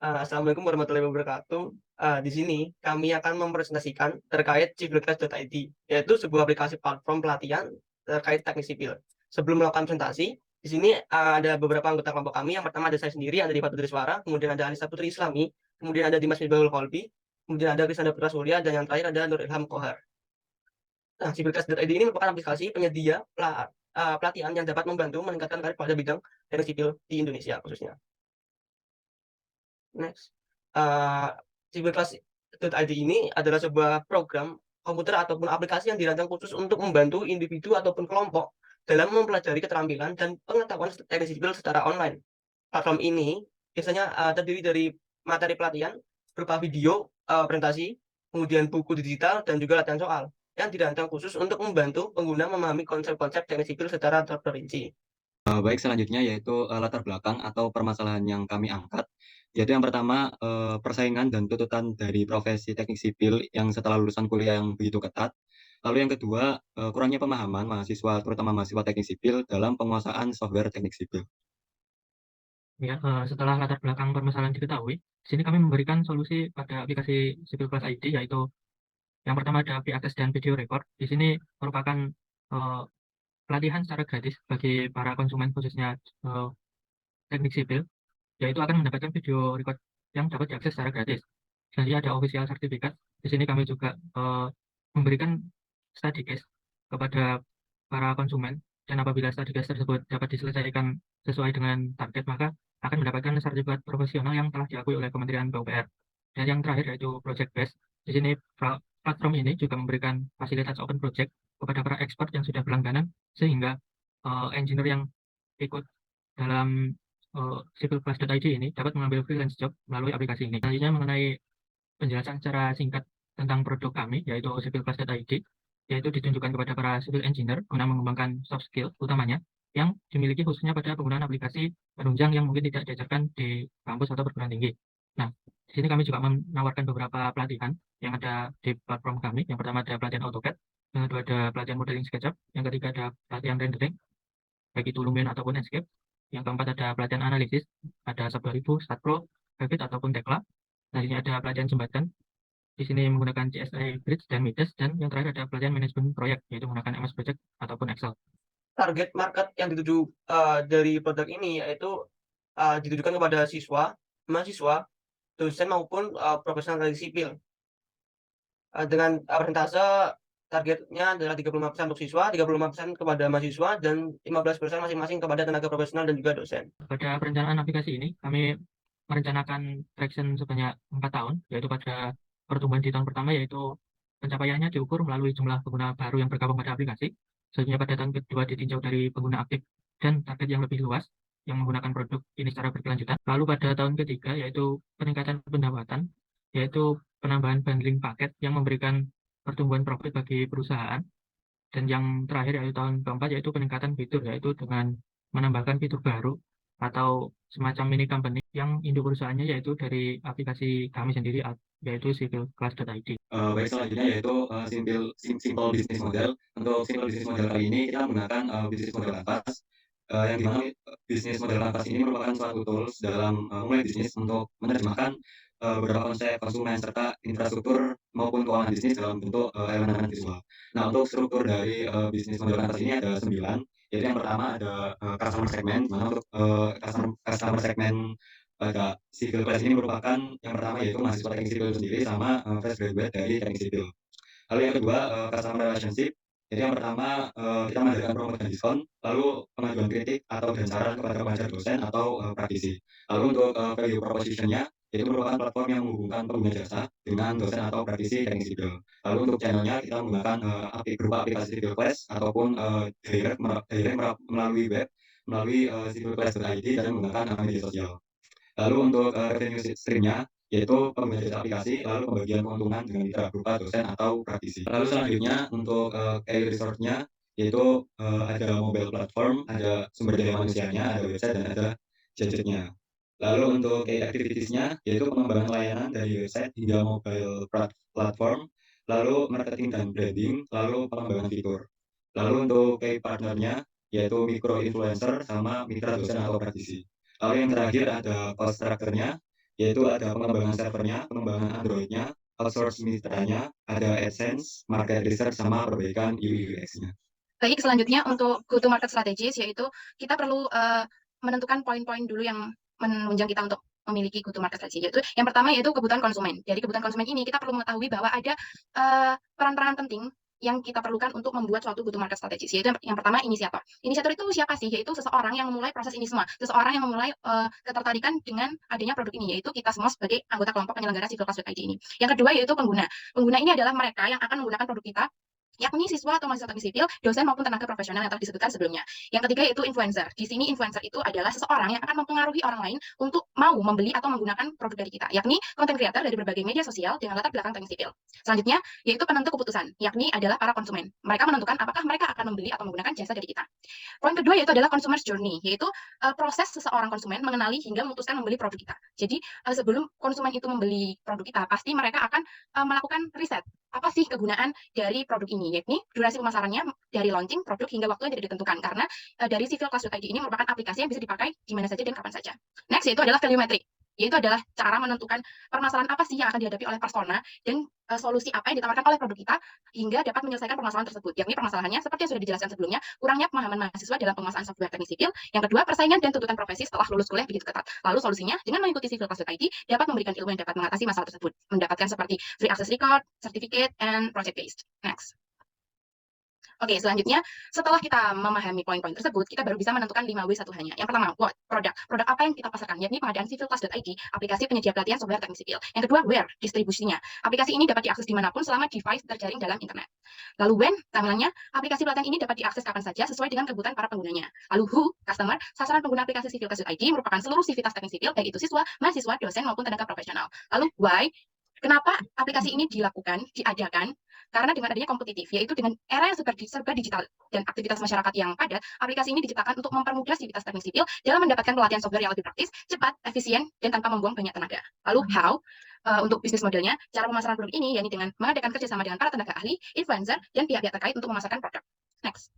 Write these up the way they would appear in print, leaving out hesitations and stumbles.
Assalamualaikum warahmatullahi wabarakatuh. Di sini kami akan mempresentasikan terkait civilclass.id, yaitu sebuah aplikasi platform pelatihan terkait teknik sipil. Sebelum melakukan presentasi, di sini ada beberapa anggota kelompok kami. Yang pertama ada saya sendiri, ada Diva Suara, kemudian ada Anissa Putri Islami, kemudian ada Dimas Misbahul Kolbi, kemudian ada Krisanda Putra Surya, dan yang terakhir ada Nur Ilham Kohar. Nah, civilclass.id ini merupakan aplikasi penyedia pelatihan yang dapat membantu meningkatkan karir pada bidang teknik sipil di Indonesia khususnya. Next, eee, Civilclass.id ini adalah sebuah program komputer ataupun aplikasi yang dirancang khusus untuk membantu individu ataupun kelompok dalam mempelajari keterampilan dan pengetahuan teknik sipil secara online. Platform ini biasanya, terdiri dari materi pelatihan berupa video, presentasi, kemudian buku digital dan juga latihan soal, yang dirancang khusus untuk membantu pengguna memahami konsep-konsep teknik sipil secara terperinci. Baik, selanjutnya yaitu, latar belakang atau permasalahan yang kami angkat, yaitu yang pertama, persaingan dan tuntutan dari profesi teknik sipil yang setelah lulusan kuliah yang begitu ketat. Lalu yang kedua, kurangnya pemahaman mahasiswa, terutama mahasiswa teknik sipil dalam penguasaan software teknik sipil. Ya, setelah latar belakang permasalahan diketahui, di sini kami memberikan solusi pada aplikasi Civil Class ID, yaitu yang pertama ada API akses dan video record. Di sini merupakan eee, pelatihan secara gratis bagi para konsumen khususnya eee, teknik sipil, yaitu akan mendapatkan video record yang dapat diakses secara gratis. Selanjutnya ada official certificate. Di sini kami juga memberikan study case kepada para konsumen, dan apabila study case tersebut dapat diselesaikan sesuai dengan target, maka akan mendapatkan sertifikat profesional yang telah diakui oleh Kementerian PUPR. Dan yang terakhir yaitu project based. Di sini platform ini juga memberikan fasilitas open project kepada para expert yang sudah berlangganan, sehingga engineer yang ikut dalam civilclass.id ini dapat mengambil freelance job melalui aplikasi ini. Selanjutnya mengenai penjelasan secara singkat tentang produk kami, yaitu civilclass.id, yaitu ditunjukkan kepada para civil engineer guna mengembangkan soft skill utamanya yang dimiliki khususnya pada penggunaan aplikasi penunjang yang mungkin tidak diajarkan di kampus atau perguruan tinggi. Nah, di sini kami juga menawarkan beberapa pelatihan yang ada di platform kami. Yang pertama ada pelatihan AutoCAD, yang kedua ada pelatihan modeling SketchUp, yang ketiga ada pelatihan rendering, baik itu Lumion ataupun Enscape. Yang keempat ada pelatihan analisis, ada SAP 2000, StatPro, Revit ataupun Tekla. Selanjutnya ada pelatihan jembatan, di sini menggunakan CSI Bridge dan Midas, dan yang terakhir ada pelatihan manajemen proyek, yaitu menggunakan MS Project ataupun Excel. Target market yang dituju, dari produk ini yaitu, ditujukan kepada siswa, mahasiswa, dosen maupun, profesional teknik sipil, dengan, persentase targetnya adalah 35% untuk siswa, 35% kepada mahasiswa, dan 15% masing-masing kepada tenaga profesional dan juga dosen. Pada perencanaan aplikasi ini, kami merencanakan traction sebanyak 4 tahun, yaitu pada pertumbuhan di tahun pertama, yaitu pencapaiannya diukur melalui jumlah pengguna baru yang bergabung pada aplikasi. Selanjutnya pada tahun kedua ditinjau dari pengguna aktif dan target yang lebih luas yang menggunakan produk ini secara berkelanjutan. Lalu pada tahun ketiga yaitu peningkatan pendapatan, yaitu penambahan bundling paket yang memberikan pertumbuhan profit bagi perusahaan. Dan yang terakhir yaitu tahun keempat yaitu peningkatan fitur, yaitu dengan menambahkan fitur baru atau semacam mini company yang induk perusahaannya yaitu dari aplikasi kami sendiri, yaitu civilclass.id. Baik, selanjutnya yaitu, simple business model. Untuk simple business model kali ini kita menggunakan, bisnis model kanvas, yang di mana, bisnis model kanvas ini merupakan suatu tools dalam, memulai bisnis untuk menerjemahkan, beberapa konsep konsumen serta infrastruktur maupun keuangan bisnis dalam bentuk, elemen-elemen visual. Nah, untuk struktur dari, bisnis model kanvas ini ada 9, yaitu yang pertama ada, customer segment, di mana untuk, customer segment pada civil class ini merupakan yang pertama yaitu mahasiswa teknik sipil itu sendiri sama, fresh graduate dari teknik sipil. Lalu yang kedua, customer relationship. Jadi yang pertama, kita mengadakan promo dan diskon, lalu pengajuan kritik atau dan saran kepada pengajar dosen atau, praktisi. Lalu untuk, value proposition-nya, itu merupakan platform yang menghubungkan pengguna jasa dengan dosen atau praktisi teknik sipil. Lalu untuk channel-nya kita menggunakan, berupa aplikasi Civil Class ataupun, direct melalui web, melalui, civilclass.id dan menggunakan, media sosial. Lalu untuk, revenue stream-nya, yaitu pengguna jasa aplikasi, lalu pembagian keuntungan dengan mitra berupa dosen atau praktisi. Lalu selanjutnya untuk, AI resource-nya, yaitu, ada mobile platform, ada sumber daya manusianya, ada website, dan ada gadget-nya. Lalu untuk AI activities-nya, yaitu pengembangan layanan dari website hingga mobile platform, lalu marketing dan branding, lalu pengembangan fitur. Lalu untuk AI partner-nya, yaitu micro influencer sama mitra dosen atau praktisi. Lalu yang terakhir ada cost structure-nya, yaitu ada pengembangan servernya, pengembangan Android-nya, outsource mitranya, ada AdSense, market research, sama perbaikan UI UX-nya. Baik, selanjutnya untuk go to market strategies, yaitu kita perlu menentukan poin-poin dulu yang menunjang kita untuk memiliki go to market strategy. Yaitu yang pertama yaitu kebutuhan konsumen. Dari kebutuhan konsumen ini kita perlu mengetahui bahwa ada peran-peran penting yang kita perlukan untuk membuat suatu go to market strategy. Yaitu yang pertama inisiator. Inisiator itu siapa sih? Yaitu seseorang yang memulai proses ini semua. Seseorang yang memulai ketertarikan dengan adanya produk ini, yaitu kita semua sebagai anggota kelompok penyelenggara civilclass.id ini. Yang kedua yaitu pengguna. Pengguna ini adalah mereka yang akan menggunakan produk kita, yakni siswa atau mahasiswa teknik sipil, dosen maupun tenaga profesional yang telah disebutkan sebelumnya. Yang ketiga yaitu influencer. Di sini influencer itu adalah seseorang yang akan mempengaruhi orang lain untuk mau membeli atau menggunakan produk dari kita, yakni content creator dari berbagai media sosial dengan latar belakang teknik sipil. Selanjutnya yaitu penentu keputusan, yakni adalah para konsumen. Mereka menentukan apakah mereka akan membeli atau menggunakan jasa dari kita. Poin kedua yaitu adalah consumer's journey, yaitu proses seseorang konsumen mengenali hingga memutuskan membeli produk kita. Jadi sebelum konsumen itu membeli produk kita, pasti mereka akan melakukan riset. Apa sih kegunaan dari produk ini, yakni durasi pemasarannya dari launching produk hingga waktu yang tidak ditentukan, karena dari civilclass.id ini merupakan aplikasi yang bisa dipakai di mana saja dan kapan saja. Next yaitu adalah value metric, yaitu adalah cara menentukan permasalahan apa sih yang akan dihadapi oleh persona dan solusi apa yang ditawarkan oleh produk kita hingga dapat menyelesaikan permasalahan tersebut, yakni permasalahannya seperti yang sudah dijelaskan sebelumnya, kurangnya pemahaman mahasiswa dalam penguasaan software teknik sipil. Yang kedua, persaingan dan tuntutan profesi setelah lulus kuliah begitu ketat. Lalu solusinya dengan mengikuti civilclass.id dapat memberikan ilmu yang dapat mengatasi masalah tersebut, mendapatkan seperti free access record, certificate, and project based. Next. Oke, selanjutnya setelah kita memahami poin-poin tersebut, kita baru bisa menentukan 5W satu hanya. Yang pertama, what? Produk. Produk apa yang kita pasarkan, yakni pengadaan civilclass.id, aplikasi penyedia pelatihan software teknik sipil. Yang kedua, where? Distribusinya. Aplikasi ini dapat diakses dimanapun selama device terjaring dalam internet. Lalu when? Timelinenya, aplikasi pelatihan ini dapat diakses kapan saja sesuai dengan kebutuhan para penggunanya. Lalu who? Customer. Sasaran pengguna aplikasi civilclass.id merupakan seluruh sivitas teknik sipil, baik itu siswa, mahasiswa, dosen, maupun tenaga profesional. Lalu why? Kenapa aplikasi ini dilakukan, diadakan? Karena dengan adanya kompetitif, yaitu dengan era yang serba digital dan aktivitas masyarakat yang padat, aplikasi ini diciptakan untuk mempermudah sivitas teknik sipil dalam mendapatkan pelatihan software yang lebih praktis, cepat, efisien, dan tanpa membuang banyak tenaga. Lalu how? Untuk bisnis modelnya, cara pemasaran produk ini yakni dengan mengadakan kerjasama dengan para tenaga ahli, influencer, dan pihak-pihak terkait untuk memasarkan produk. Next.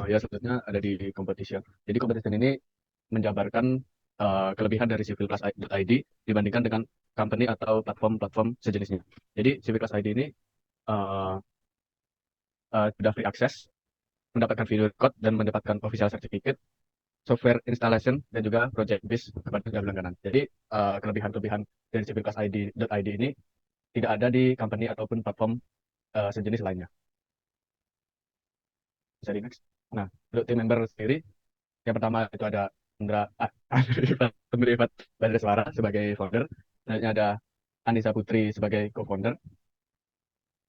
Ya, sebenarnya ada di competition. Jadi competition ini menjabarkan kelebihan dari civilclass.id dibandingkan dengan company atau platform-platform sejenisnya. Jadi civilclass.id ini sudah free access, mendapatkan video record dan mendapatkan official certificate, software installation, dan juga project based kepada langganan. Jadi kelebihan-kelebihan dari civilclass.id ini tidak ada di company ataupun platform sejenis lainnya. Bisa di next. Nah, untuk tim member sendiri, yang pertama itu ada Andri Ifat Badreswara sebagai founder, selanjutnya ada Anissa Putri sebagai co-founder,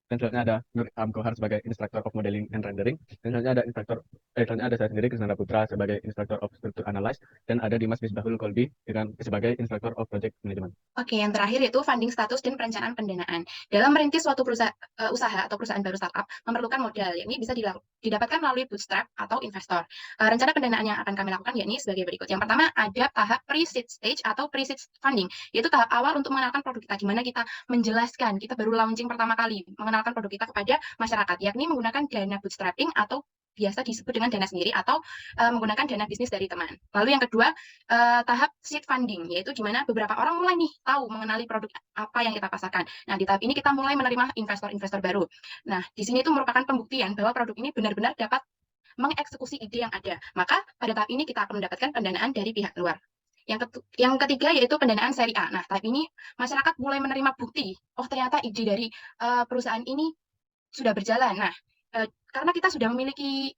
dan selanjutnya ada Nur Amkohar sebagai instructor of modeling and rendering, dan selanjutnya ada saya sendiri Krisnanda Putra sebagai instructor of structure analysis, dan ada Dimas Misbahul Kolbi sebagai instructor of project management. Oke, yang terakhir yaitu funding status dan perencanaan pendanaan. Dalam merintis suatu usaha atau perusahaan baru startup memerlukan modal, yakni bisa didapatkan melalui bootstrap atau investor. Rencana pendanaan yang akan kami lakukan yakni sebagai berikut. Yang pertama ada tahap pre-seed stage atau pre-seed funding, yaitu tahap awal untuk mengenalkan produk kita, di mana kita menjelaskan, kita baru launching pertama kali, mengenalkan produk kita kepada masyarakat, yakni menggunakan dana bootstrapping atau biasa disebut dengan dana sendiri atau menggunakan dana bisnis dari teman. Lalu yang kedua, tahap seed funding, yaitu di mana beberapa orang mulai nih tahu mengenali produk apa yang kita pasarkan. Nah, di tahap ini kita mulai menerima investor-investor baru. Nah, di sini itu merupakan pembuktian bahwa produk ini benar-benar dapat mengeksekusi ide yang ada. Maka pada tahap ini kita akan mendapatkan pendanaan dari pihak luar. Yang ketiga yaitu pendanaan seri A. Nah, tahap ini masyarakat mulai menerima bukti, oh ternyata ide dari perusahaan ini sudah berjalan. Nah, karena kita sudah memiliki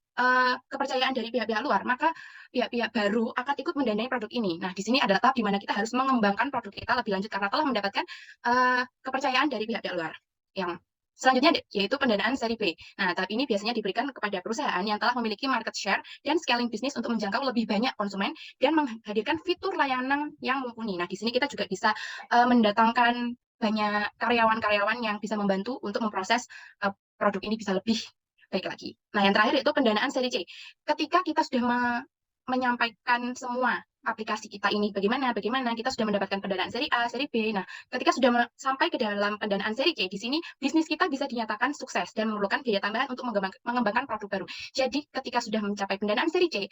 kepercayaan dari pihak-pihak luar, maka pihak-pihak baru akan ikut mendanai produk ini. Nah, di sini adalah tahap di mana kita harus mengembangkan produk kita lebih lanjut karena telah mendapatkan kepercayaan dari pihak-pihak luar. Yang selanjutnya yaitu pendanaan seri B. Nah, tahap ini biasanya diberikan kepada perusahaan yang telah memiliki market share dan scaling bisnis untuk menjangkau lebih banyak konsumen dan menghadirkan fitur layanan yang mumpuni. Nah, di sini kita juga bisa mendatangkan banyak karyawan-karyawan yang bisa membantu untuk memproses produk ini bisa lebih baik lagi. Nah, yang terakhir yaitu pendanaan seri C. Ketika kita sudah menyampaikan semua aplikasi kita ini bagaimana kita sudah mendapatkan pendanaan seri A, seri B. Nah, ketika sudah sampai ke dalam pendanaan seri C, di sini bisnis kita bisa dinyatakan sukses dan memerlukan biaya tambahan untuk mengembangkan produk baru. Jadi, ketika sudah mencapai pendanaan seri C,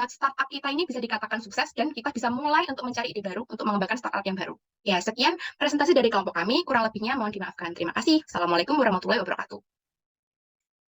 startup kita ini bisa dikatakan sukses dan kita bisa mulai untuk mencari ide baru untuk mengembangkan startup yang baru. Ya, sekian presentasi dari kelompok kami. Kurang lebihnya mohon dimaafkan. Terima kasih. Assalamualaikum warahmatullahi wabarakatuh.